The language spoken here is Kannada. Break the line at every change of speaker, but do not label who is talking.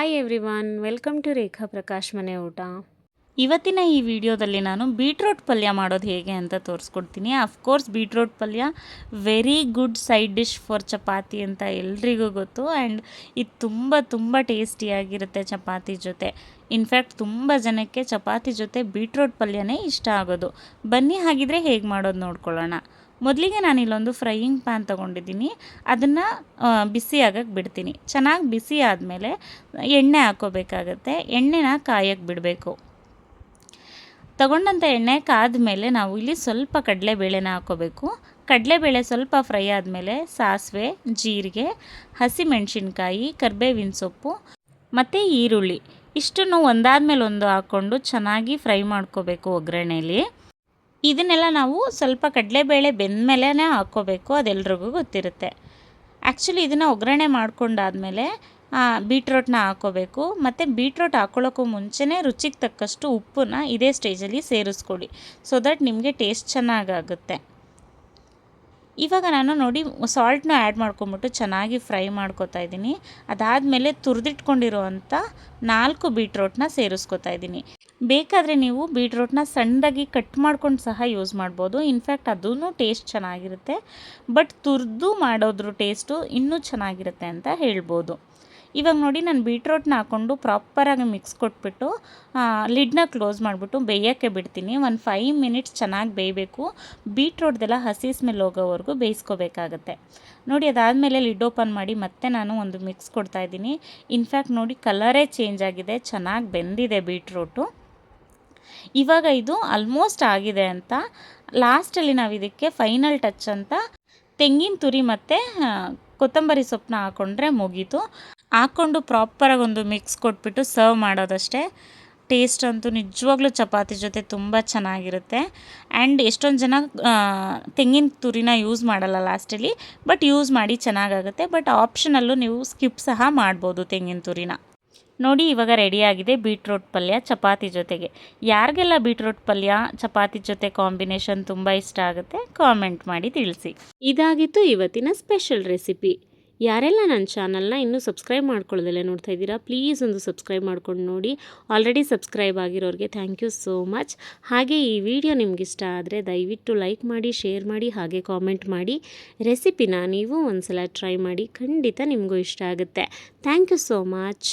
ಹಾಯ್ ಎವ್ರಿವನ್, ವೆಲ್ಕಮ್ ಟು ರೇಖಾ ಪ್ರಕಾಶ್ ಮನೆ ಊಟ.
ಇವತ್ತಿನ ಈ ವಿಡಿಯೋದಲ್ಲಿ ನಾನು ಬೀಟ್ರೋಟ್ ಪಲ್ಯ ಮಾಡೋದು ಹೇಗೆ ಅಂತ ತೋರಿಸ್ಕೊಡ್ತೀನಿ. ಅಫ್ಕೋರ್ಸ್ ಬೀಟ್ರೋಟ್ ಪಲ್ಯ very good side dish for chapati ಅಂತ ಎಲ್ರಿಗೂ ಗೊತ್ತು. ಆ್ಯಂಡ್ ಇದು ತುಂಬ ಟೇಸ್ಟಿಯಾಗಿರುತ್ತೆ ಚಪಾತಿ ಜೊತೆ. ಇನ್ಫ್ಯಾಕ್ಟ್ ತುಂಬ ಜನಕ್ಕೆ ಚಪಾತಿ ಜೊತೆ ಬೀಟ್ರೋಟ್ ಪಲ್ಯನೇ ಇಷ್ಟ ಆಗೋದು. ಬನ್ನಿ ಹಾಗಿದ್ರೆ ಹೇಗೆ ಮಾಡೋದು ನೋಡ್ಕೊಳ್ಳೋಣ. ಮೊದಲಿಗೆ ನಾನಿಲ್ಲೊಂದು ಫ್ರೈಯಿಂಗ್ ಪ್ಯಾನ್ ತೊಗೊಂಡಿದ್ದೀನಿ. ಅದನ್ನು ಬಿಸಿ ಆಗಕ್ಕೆ ಬಿಡ್ತೀನಿ. ಚೆನ್ನಾಗಿ ಬಿಸಿ ಆದಮೇಲೆ ಎಣ್ಣೆ ಹಾಕ್ಕೋಬೇಕಾಗತ್ತೆ. ಎಣ್ಣೆನ ಕಾಯಕ್ಕೆ ಬಿಡಬೇಕು. ತಗೊಂಡಂಥ ಎಣ್ಣೆ ಕಾದ್ಮೇಲೆ ನಾವು ಇಲ್ಲಿ ಸ್ವಲ್ಪ ಕಡಲೆಬೇಳೆನ ಹಾಕ್ಕೋಬೇಕು. ಕಡಲೆಬೇಳೆ ಸ್ವಲ್ಪ ಫ್ರೈ ಆದಮೇಲೆ ಸಾಸಿವೆ, ಜೀರಿಗೆ, ಹಸಿಮೆಣಸಿನ್ಕಾಯಿ, ಕರಿಬೇವಿನ ಸೊಪ್ಪು ಮತ್ತು ಈರುಳ್ಳಿ ಇಷ್ಟನ್ನು ಒಂದಾದ್ಮೇಲೆ ಒಂದು ಹಾಕ್ಕೊಂಡು ಚೆನ್ನಾಗಿ ಫ್ರೈ ಮಾಡ್ಕೋಬೇಕು ಒಗ್ಗರಣೆಯಲ್ಲಿ. ಇದನ್ನೆಲ್ಲ ನಾವು ಸ್ವಲ್ಪ ಕಡಲೆಬೇಳೆ ಬೆಂದಮೇಲೆ ಹಾಕ್ಕೋಬೇಕು, ಅದೆಲ್ರಿಗೂ ಗೊತ್ತಿರುತ್ತೆ. ಆ್ಯಕ್ಚುಲಿ ಇದನ್ನು ಒಗ್ಗರಣೆ ಮಾಡ್ಕೊಂಡಾದಮೇಲೆ ಬೀಟ್ರೋಟ್ನ ಹಾಕ್ಕೋಬೇಕು. ಮತ್ತು ಬೀಟ್ರೋಟ್ ಹಾಕ್ಕೊಳ್ಳೋಕ್ಕೂ ಮುಂಚೆನೇ ರುಚಿಗೆ ತಕ್ಕಷ್ಟು ಉಪ್ಪನ್ನ ಇದೇ ಸ್ಟೇಜಲ್ಲಿ ಸೇರಿಸ್ಕೊಳ್ಳಿ, ಸೊ ದಟ್ ನಿಮಗೆ ಟೇಸ್ಟ್ ಚೆನ್ನಾಗಾಗುತ್ತೆ. ಇವಾಗ ನಾನು ನೋಡಿ ಸಾಲ್ಟ್ನ ಆ್ಯಡ್ ಮಾಡ್ಕೊಂಬಿಟ್ಟು ಚೆನ್ನಾಗಿ ಫ್ರೈ ಮಾಡ್ಕೊತಾ ಇದ್ದೀನಿ. ಅದಾದಮೇಲೆ ತುರಿದಿಟ್ಕೊಂಡಿರುವಂಥ 4 ಬೀಟ್ರೋಟ್ನ ಸೇರಿಸ್ಕೊತಾ ಇದ್ದೀನಿ. ಬೇಕಾದರೆ ನೀವು ಬೀಟ್ರೋಟ್ನ ಸಣ್ಣದಾಗಿ ಕಟ್ ಮಾಡ್ಕೊಂಡು ಸಹ ಯೂಸ್ ಮಾಡ್ಬೋದು. ಇನ್ಫ್ಯಾಕ್ಟ್ ಅದೂ ಟೇಸ್ಟ್ ಚೆನ್ನಾಗಿರುತ್ತೆ. ಬಟ್ ತುರಿದು ಮಾಡೋದ್ರ ಟೇಸ್ಟು ಇನ್ನೂ ಚೆನ್ನಾಗಿರುತ್ತೆ ಅಂತ ಹೇಳ್ಬೋದು. ಇವಾಗ ನೋಡಿ ನಾನು ಬೀಟ್ರೋಟ್ನ ಹಾಕ್ಕೊಂಡು ಪ್ರಾಪರಾಗಿ ಮಿಕ್ಸ್ ಕೊಟ್ಬಿಟ್ಟು ಲಿಡ್ನ ಕ್ಲೋಸ್ ಮಾಡಿಬಿಟ್ಟು ಬೇಯೋಕ್ಕೆ ಬಿಡ್ತೀನಿ. ಒಂದು 5 ಮಿನಿಟ್ಸ್ ಚೆನ್ನಾಗಿ ಬೇಯಬೇಕು. ಬೀಟ್ರೋಟ್ದೆಲ್ಲ ಹಸಿ ಸ್ಮೆಲ್ ಹೋಗೋವರೆಗೂ ಬೇಯಿಸ್ಕೋಬೇಕಾಗತ್ತೆ. ನೋಡಿ ಅದಾದಮೇಲೆ ಲಿಡ್ ಓಪನ್ ಮಾಡಿ ಮತ್ತೆ ನಾನು ಒಂದು ಮಿಕ್ಸ್ ಕೊಡ್ತಾಯಿದ್ದೀನಿ. ಇನ್ಫ್ಯಾಕ್ಟ್ ನೋಡಿ ಕಲರೇ ಚೇಂಜ್ ಆಗಿದೆ, ಚೆನ್ನಾಗಿ ಬೆಂದಿದೆ ಬೀಟ್ರೋಟು. ಇವಾಗ ಇದು ಆಲ್ಮೋಸ್ಟ್ ಆಗಿದೆ ಅಂತ ಲಾಸ್ಟಲ್ಲಿ ನಾವು ಇದಕ್ಕೆ ಫೈನಲ್ ಟಚ್ ಅಂತ ತೆಂಗಿನ ತುರಿ ಮತ್ತು ಕೊತ್ತಂಬರಿ ಸೊಪ್ಪನ್ನ ಹಾಕ್ಕೊಂಡ್ರೆ ಮುಗೀತು. ಹಾಕ್ಕೊಂಡು ಪ್ರಾಪರಾಗಿ ಒಂದು ಮಿಕ್ಸ್ ಕೊಟ್ಬಿಟ್ಟು ಸರ್ವ್ ಮಾಡೋದಷ್ಟೇ. ಟೇಸ್ಟ್ ಅಂತೂ ನಿಜವಾಗ್ಲೂ ಚಪಾತಿ ಜೊತೆ ತುಂಬ ಚೆನ್ನಾಗಿರುತ್ತೆ. ಆ್ಯಂಡ್ ಎಷ್ಟೊಂದು ಜನ ತೆಂಗಿನ ತುರಿನ ಯೂಸ್ ಮಾಡಲ್ಲ ಲಾಸ್ಟಲ್ಲಿ, ಬಟ್ ಯೂಸ್ ಮಾಡಿ ಚೆನ್ನಾಗಾಗುತ್ತೆ. ಬಟ್ ಆಪ್ಷನಲ್ಲೂ ನೀವು ಸ್ಕಿಪ್ ಸಹ ಮಾಡ್ಬೋದು ತೆಂಗಿನ ತುರಿನ. ನೋಡಿ ಇವಾಗ ರೆಡಿಯಾಗಿದೆ ಬೀಟ್ರೋಟ್ ಪಲ್ಯ ಚಪಾತಿ ಜೊತೆಗೆ. ಯಾರಿಗೆಲ್ಲ ಬೀಟ್ರೋಟ್ ಪಲ್ಯ ಚಪಾತಿ ಜೊತೆ ಕಾಂಬಿನೇಷನ್ ತುಂಬ ಇಷ್ಟ ಆಗುತ್ತೆ ಕಾಮೆಂಟ್ ಮಾಡಿ ತಿಳಿಸಿ.
ಇದಾಗಿತ್ತು ಇವತ್ತಿನ ಸ್ಪೆಷಲ್ ರೆಸಿಪಿ. ಯಾರೆಲ್ಲ ನನ್ನ ಚಾನಲ್ನ ಇನ್ನೂ ಸಬ್ಸ್ಕ್ರೈಬ್ ಮಾಡ್ಕೊಳ್ಳೋದಲ್ಲ ನೋಡ್ತಾ ಇದ್ದೀರಾ, ಪ್ಲೀಸ್ ಒಂದು ಸಬ್ಸ್ಕ್ರೈಬ್ ಮಾಡ್ಕೊಂಡು ನೋಡಿ. ಆಲ್ರೆಡಿ ಸಬ್ಸ್ಕ್ರೈಬ್ ಆಗಿರೋರಿಗೆ ಥ್ಯಾಂಕ್ ಯು ಸೋ ಮಚ್. ಹಾಗೆ ಈ ವಿಡಿಯೋ ನಿಮ್ಗೆ ಇಷ್ಟ ಆದರೆ ದಯವಿಟ್ಟು ಲೈಕ್ ಮಾಡಿ, ಶೇರ್ ಮಾಡಿ, ಹಾಗೆ ಕಾಮೆಂಟ್ ಮಾಡಿ. ರೆಸಿಪಿನ ನೀವು ಒಂದ್ಸಲ ಟ್ರೈ ಮಾಡಿ, ಖಂಡಿತ ನಿಮಗೂ ಇಷ್ಟ ಆಗುತ್ತೆ. Thank you so much.